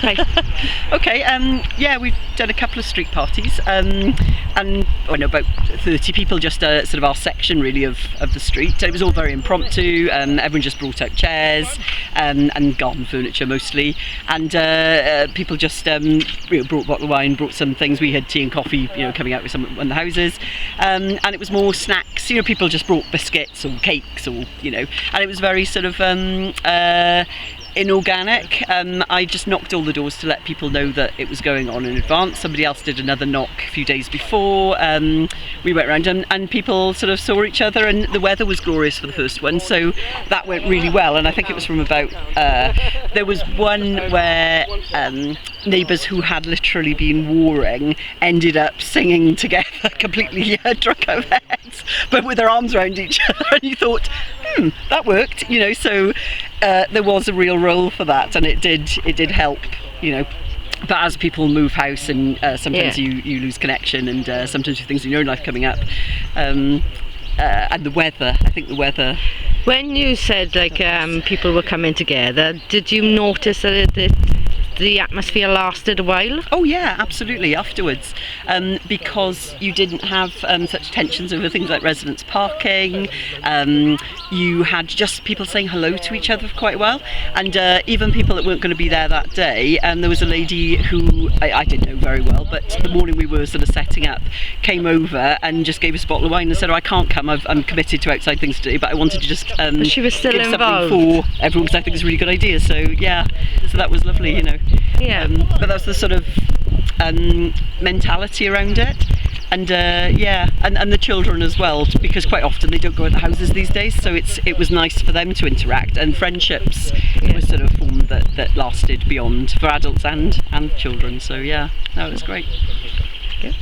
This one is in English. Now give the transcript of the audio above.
Right. Okay, yeah, we've done a couple of street parties, and about 30 people, just sort of our section really of the street. It was all very impromptu. Everyone just brought out chairs and garden furniture mostly, and people just brought a bottle of wine, brought some things. We had tea and coffee, coming out with one of the houses, and it was more snacks. People just brought biscuits or cakes, or and it was very sort of inorganic. I just knocked all the doors to let people know that it was going on in advance. Somebody else did another knock a few days before. We went around and people sort of saw each other, and the weather was glorious for the first one, so that went really well. And I think it was from about there was one where neighbours who had literally been warring ended up singing together, completely drunk out of their heads, but with their arms around each other, and you thought, that worked, so there was a real role for that, and it did help, but as people move house, and sometimes you lose connection, and sometimes things in your own life coming up, and the weather, I think the weather. When you said people were coming together, did you notice that the atmosphere lasted a while? Oh yeah, absolutely, afterwards, because you didn't have such tensions over things like residence parking. You had just people saying hello to each other for quite a while, and even people that weren't going to be there that day. There was a lady who I didn't know very well, but the morning we were sort of setting up, came over and just gave us a bottle of wine and said, I can't come, I'm committed to outside things today, but I wanted to just but she was still give involved something for everyone, because I think it's a really good idea. So yeah, so that was lovely, Yeah. But that's the sort of mentality around it, and and the children as well, because quite often they don't go out the houses these days, so it was nice for them to interact, and friendships were sort of formed that lasted beyond, for adults and children. So yeah, no, it was great. Okay.